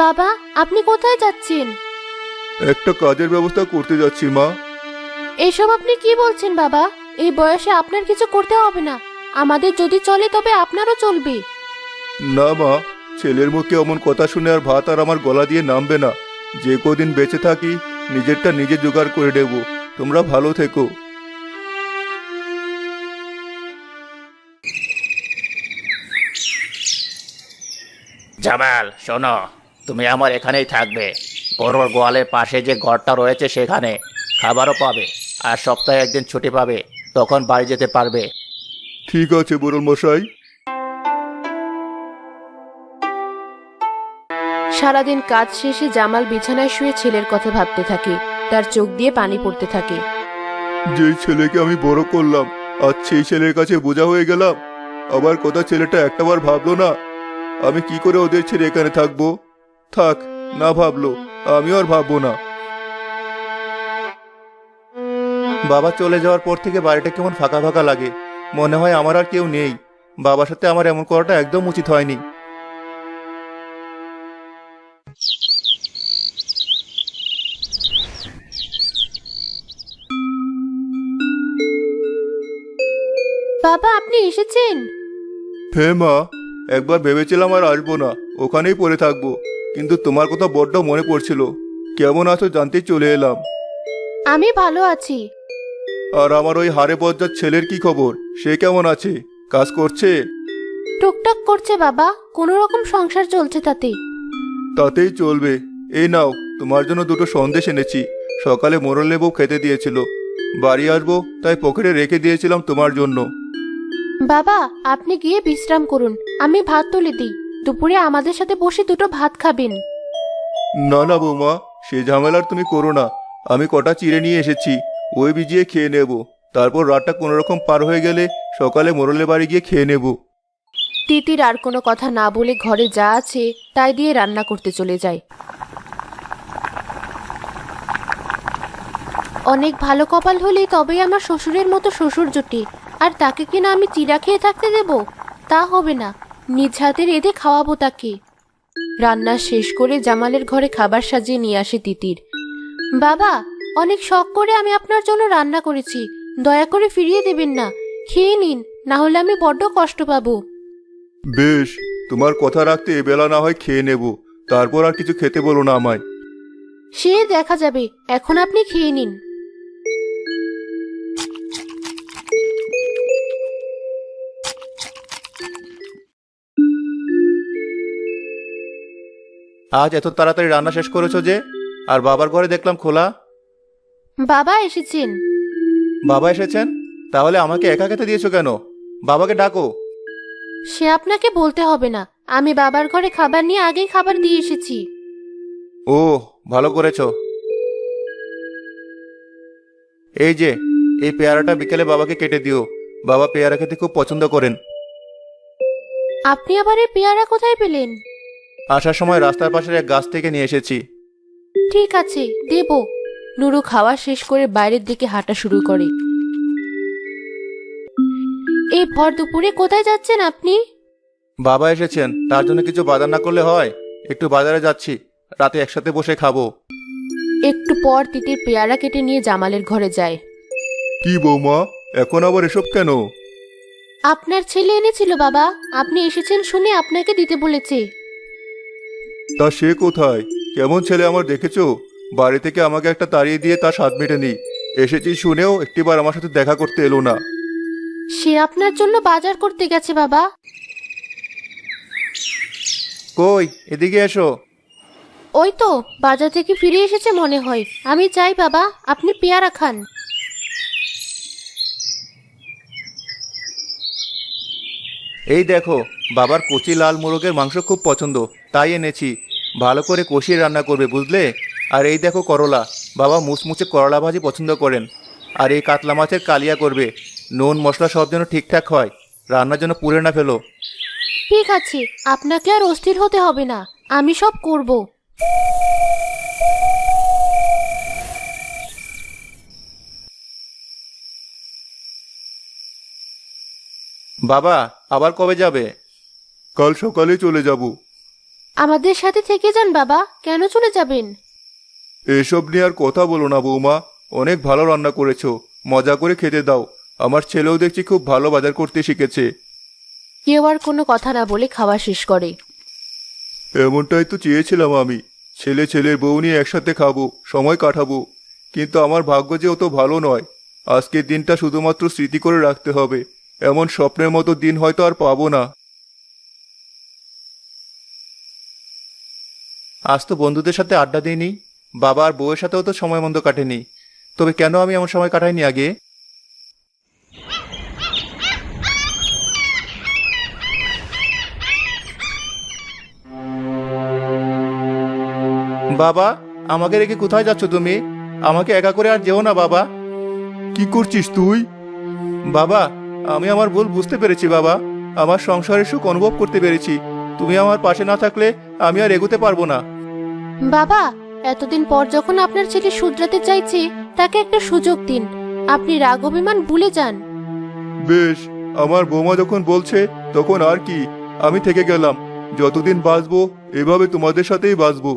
বাবা, আপনি কোথায় যাচ্ছেন? একটা কাজের ব্যবস্থা করতে যাচ্ছি মা। এসব আপনি কি বলছেন বাবা? এই বয়সে আপনার কিছু করতে হবে না। আমাদের যদি চলে তবে আপনারও চলবে। না মা, ছেলের মুখে অমন কথা শুনে আর ভাত আর আমার গলা দিয়ে নামবে না। যে কদিন বেঁচে থাকি নিজেরটা নিজে জোগাড় করে দেব। তোমরা ভালো থেকো। জামাল, শোনো, তুমি আমার এখানেই থাকবে। গরুর গোয়ালের পাশে যে ঘরটা রয়েছে সেখানে খাবারও পাবে, আর সপ্তাহে একদিন ছুটি পাবে, তখন বাড়ি যেতে পারবে। ঠিক আছে বুড়োল মশাই। সারাদিন কাজ শেষে জামাল বিছানায় শুয়ে ছেলের কথা ভাবতে থাকে। তার চোখ দিয়ে পানি পড়তে থাকে। যে ছেলেকে আমি বড় করলাম, আজ সেই ছেলের কাছে বোঝা হয়ে গেলাম। আবার কথা ছেলেটা একটাবার ভাবলো না। আমি কি করে ওদের ছেড়ে এখানে থাকবো? থাক, না ভাবলো, আমিও আর ভাববো না। বাবা চলে যাওয়ার পর থেকে বাড়িটা কেমন ফাঁকা ফাঁকা লাগে। মনে হয় আমার আর কেউ নেই। বাবার সাথে আমার এমন করাটা একদম উচিত হয়নি। বাবা, আপনি এসেছেন? হ্যাঁ মা, একবার ভেবেছিলাম আর আসবো না, ওখানেই পড়ে থাকবো। কিন্তু তোমার কথা বড্ড মনে পড়ছিল। কেমন আছো জানতে চলে এলাম। আমি ভালো আছি। আর আমার ওই হাড়ে বজ্জার ছেলের কি খবর? সে কেমন আছে? কাজ করছে? টুকটাক করছে বাবা, কোনো রকম সংসার চলছে তাতে। তাতেই চলবে। এই নাও, তোমার জন্য দুটো সন্দেশ এনেছি। সকালে মোরলে বউ খেতে দিয়েছিল। বাড়ি আসবো তাই পকেটে রেখে দিয়েছিলাম তোমার জন্য। বাবা, আপনি গিয়ে বিশ্রাম করুন, আমি ভাত তুলে দিই। দুপুরে আমাদের সাথে বসে দুটো ভাত খাবেন। না না বৌমা, সে ঝামেলার তুমি করো না। আমি কটা চিড়ে নিয়ে এসেছি, ওই ভিজিয়ে খেয়ে নেব। তারপর রাতটা কোনো রকম পার হয়ে গেলে সকালে মোরলে বাড়ি গিয়ে খেয়ে নেব। তিতির আর কোনো কথা না বলে ঘরে যা আছে তাই দিয়ে রান্না করতে চলে যায়। অনেক ভালো কপাল হলেই তবেই আমার শ্বশুরের মতো শ্বশুর জুটি। আর তাকে কিনা আমি চিড়া খেয়ে থাকতে দেব? তা হবে না, নিজ হাতে রেঁধে খাওয়াবো তাকে। রান্না শেষ করে জামালের ঘরে খাবার সাজিয়ে নিয়ে আসে তিতির। বাবা, অনেক শখ করে আমি আপনার জন্য রান্না করেছি, দয়া করে ফিরিয়ে দেবেন না। খেয়ে নিন, না হলে আমি বড্ড কষ্ট পাবো। বেশ, তোমার কথা রাখতে এবেলা না হয় খেয়ে নেব। তারপর আর কিছু খেতে বলো না আমায়। সে দেখা যাবে, এখন আপনি খেয়ে নিন। আজ এত তাড়াতাড়ি রান্না শেষ করেছো যে? আর বাবার ঘরে দেখলাম খোলা। বাবা এসেছেন। বাবা এসেছেন? তাহলে আমাকে একা খেতে দিয়েছো কেন? বাবাকে ডাকো। সে আপনাকে বলতে হবে না, আমি বাবার ঘরে খাবার নিয়ে আগেই খাবার দিয়ে এসেছি। ও, ভালো করেছো। এই যে, এই পেয়ারাটা বিকেলে বাবাকে কেটে দিও। বাবা পেয়ারা খেতে খুব পছন্দ করেন। আপনি আবার এই পেয়ারা কোথায় পেলেন? আসার সময় রাস্তার পাশের এক গাছ থেকে নিয়ে এসেছি। ঠিক আছে, দেব। নুরু খাওয়া শেষ করে বাইরের দিকে হাঁটা শুরু করে। এই ভর দুপুরে কোথায় যাচ্ছেন আপনি? বাবা এসেছেন, তার জন্য কিছু বাজার না করলে হয়? একটু বাজারে যাচ্ছি, রাতে একসাথে বসে খাবো। একটু পর তিতির পেয়ারা কেটে নিয়ে জামালের ঘরে যায়। কি বৌমা, এখন আবার এসব কেন? আপনার ছেলে এনেছিল বাবা, আপনি এসেছেন শুনে আপনাকে দিতে বলেছে। তা সে কোথায়? কেমন ছেলে আমার দেখেছো? বাড়ি থেকে আমাকে একটা তাড়িয়ে দিয়ে তার স্বাদ মেটেনি। এসেছি শুনেও একটিবার আমার সাথে দেখা করতে এলো না। সে আপনার জন্য বাজার করতে গেছে বাবা। কই, এদিকে এসো। ওই তো বাজার থেকে ফিরে এসেছে মনে হয়। আমি চাই বাবা, আপনি পেয়ারা খান। এই দেখো, বাবার কচি লাল মোরগের মাংস খুব পছন্দ, তাই এনেছি। ভালো করে কষিয়ে রান্না করবে, বুঝলে? আর এই দেখো করলা, বাবা মুচমুচে করলা ভাজি পছন্দ করেন। আর এই কাতলা মাছের কালিয়া করবে। নুন মশলা সব যেন ঠিকঠাক হয়, রান্নার জন্য পুড়ে না ফেলো। ঠিক আছে, আপনাকে আর অস্থির হতে হবে না, আমি সব করব। বাবা, আবার কবে যাবে? কাল সকালে চলে যাব। আমাদের সাথে থেকে যান বাবা, কেন চলে যাবেন? এসব নিয়ে আর কথা বলো না বৌমা, অনেক ভালো রান্না করেছো, মজা করে খেতে দাও। আমার ছেলেও দেখছি খুব ভালো বাজার করতে শিখেছে। কেউ আর কোনো কথা না বলে খাওয়া শেষ করে। এমনটাই তো চেয়েছিলাম আমি, ছেলে ছেলের বউ নিয়ে একসাথে খাবো, সময় কাটাবো। কিন্তু আমার ভাগ্য যে অত ভালো নয়। আজকের দিনটা শুধুমাত্র স্মৃতি করে রাখতে হবে, এমন স্বপ্নের মতো দিন হয়তো আর পাবো না। আজ তো বন্ধুদের সাথে আড্ডা দিইনি, বাবা আর বউয়ের সাথেও তো সময় মন্দ কাটেনি। তবে কেন আমি এমন সময় কাটাইনি আগে? বাবা, আমাকে রেখে কোথায় যাচ্ছ তুমি? আমাকে একা করে আর যেও না বাবা। কি করছিস তুই? বাবা, আমি আমার ভুল বুঝতে পেরেছি বাবা। আমার সংসারের সুখ অনুভব করতে পেরেছি। তুমি আমার পাশে না থাকলে আমি আর এগোতে পারবো না। বাবা, এতদিন পর যখন আপনার ছেলে শুধরাতে চাইছে, তাকে একটা সুযোগ দিন। আপনি রাগ অভিমান ভুলে যান। বেশ, আমার বৌমা যখন বলছে তখন আর কি, আমি থেকে গেলাম। যতদিন বাঁচবো এভাবে তোমাদের সাথেই বাঁচবো।